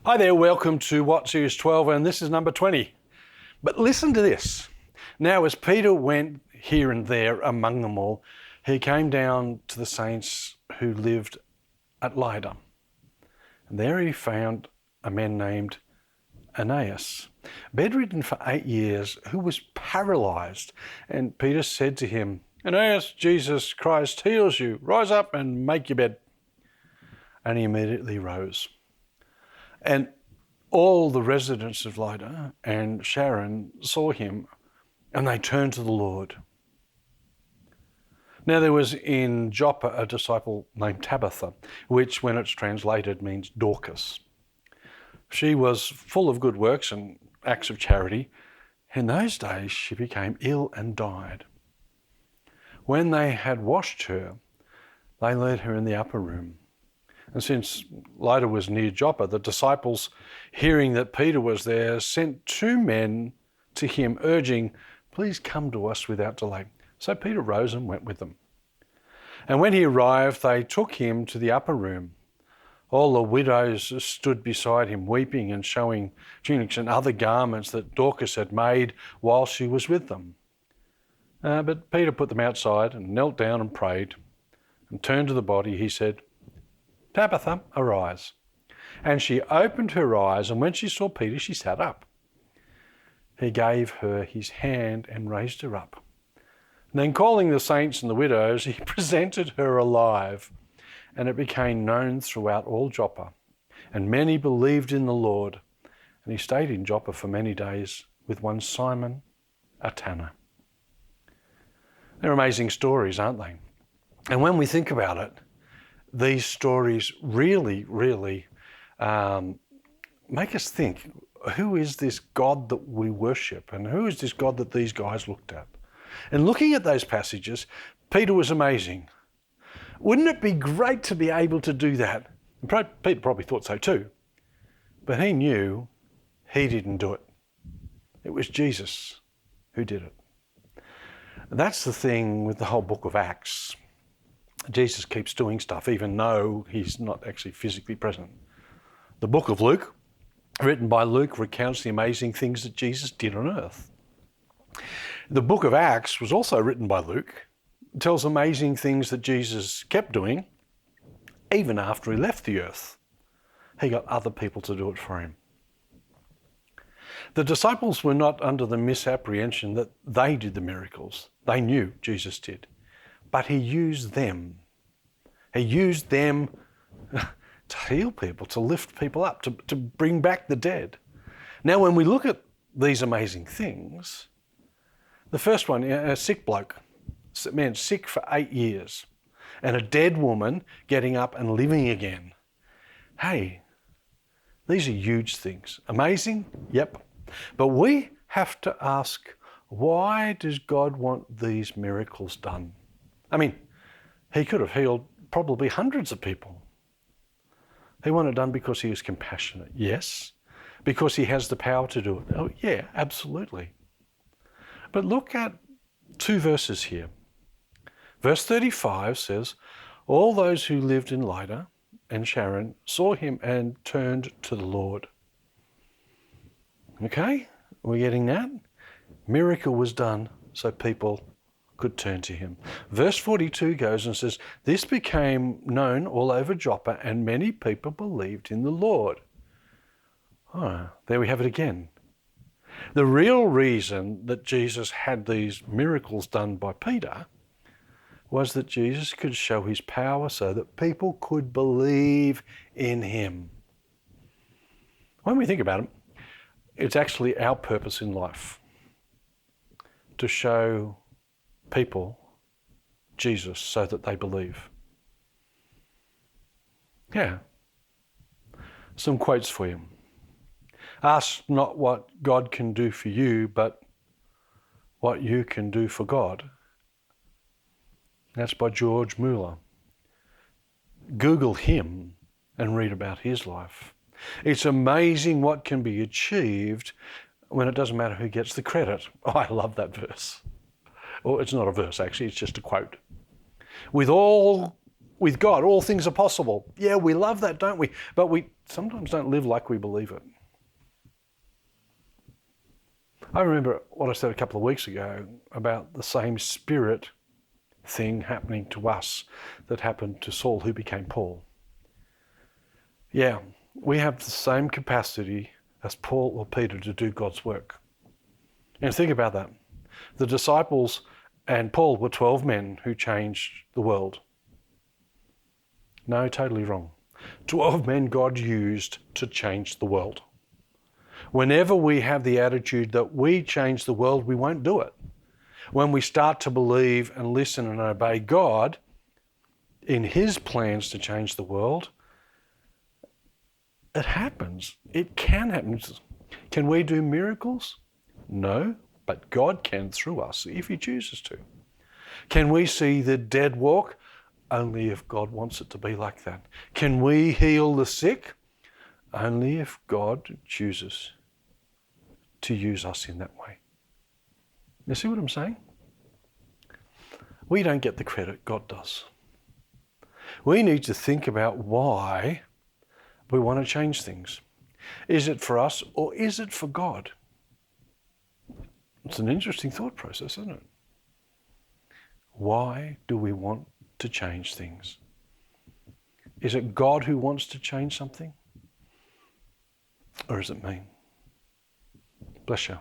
Hi there, welcome to What Series 12, and this is number 20. But listen to this. Now, as Peter went here and there among them all, he came down to the saints who lived at Lydda. And there he found a man named Aeneas, bedridden for 8 years, who was paralyzed. And Peter said to him, "Aeneas, Jesus Christ heals you. Rise up and make your bed." And he immediately rose. And all the residents of Lydda and Sharon saw him, and they turned to the Lord. Now there was in Joppa a disciple named Tabitha, which when it's translated means Dorcas. She was full of good works and acts of charity. In those days she became ill and died. When they had washed her, they led her in the upper room. And since Lydda was near Joppa, the disciples, hearing that Peter was there, sent 2 men to him, urging, "Please come to us without delay." So Peter rose and went with them. And when he arrived, they took him to the upper room. All the widows stood beside him, weeping and showing tunics and other garments that Dorcas had made while she was with them. But Peter put them outside and knelt down and prayed. And turned to the body, he said, "Tabitha, arise." And she opened her eyes, and when she saw Peter, she sat up. He gave her his hand and raised her up. And then calling the saints and the widows, he presented her alive. And it became known throughout all Joppa. And many believed in the Lord. And he stayed in Joppa for many days with one Simon, a tanner. They're amazing stories, aren't they? And when we think about it, these stories really make us think, who is this God that we worship? And who is this God that these guys looked at? And looking at those passages, Peter was amazing. Wouldn't it be great to be able to do that? And Peter probably thought so too. But he knew he didn't do it. It was Jesus who did it. And that's the thing with the whole book of Acts. Jesus keeps doing stuff even though he's not actually physically present. The book of Luke, written by Luke, recounts the amazing things that Jesus did on earth. The book of Acts was also written by Luke. It tells amazing things that Jesus kept doing even after he left the earth. He got other people to do it for him. The disciples were not under the misapprehension that they did the miracles. They knew Jesus did. But he used them. He used them to heal people, to lift people up, to bring back the dead. Now, when we look at these amazing things, the first one, a sick bloke, man sick for 8 years, and a dead woman getting up and living again. Hey, these are huge things. Amazing? Yep. But we have to ask, why does God want these miracles done? I mean, he could have healed probably hundreds of people. He wanted it done because he was compassionate, yes. Because he has the power to do it, oh yeah, absolutely. But look at 2 verses here. Verse 35 says, all those who lived in Lydda and Sharon saw him and turned to the Lord. Okay, we're getting that? Miracle was done so people could turn to him. Verse 42 goes and says, this became known all over Joppa and many people believed in the Lord. Oh, there we have it again. The real reason that Jesus had these miracles done by Peter was that Jesus could show his power so that people could believe in him. When we think about it, it's actually our purpose in life to show people Jesus so that they believe. Yeah. Some quotes for you. Ask not what God can do for you, but what you can do for God. That's by George Mueller. Google him and read about his life. It's amazing what can be achieved when it doesn't matter who gets the credit. Oh, I love that verse. Well, it's not a verse, actually, it's just a quote. With all with God, all things are possible. Yeah, we love that, don't we? But we sometimes don't live like we believe it. I remember what I said a couple of weeks ago about the same spirit thing happening to us that happened to Saul, who became Paul. Yeah, we have the same capacity as Paul or Peter to do God's work. And think about that. The disciples and Paul were 12 men who changed the world. No, totally wrong. 12 men God used to change the world. Whenever we have the attitude that we change the world, we won't do it. When we start to believe and listen and obey God in His plans to change the world, it happens. It can happen. Can we do miracles? No, but God can through us if He chooses to. Can we see the dead walk? Only if God wants it to be like that. Can we heal the sick? Only if God chooses to use us in that way. You see what I'm saying? We don't get the credit, God does. We need to think about why we want to change things. Is it for us or is it for God? It's an interesting thought process, isn't it? Why do we want to change things? Is it God who wants to change something? Or is it me? Bless you.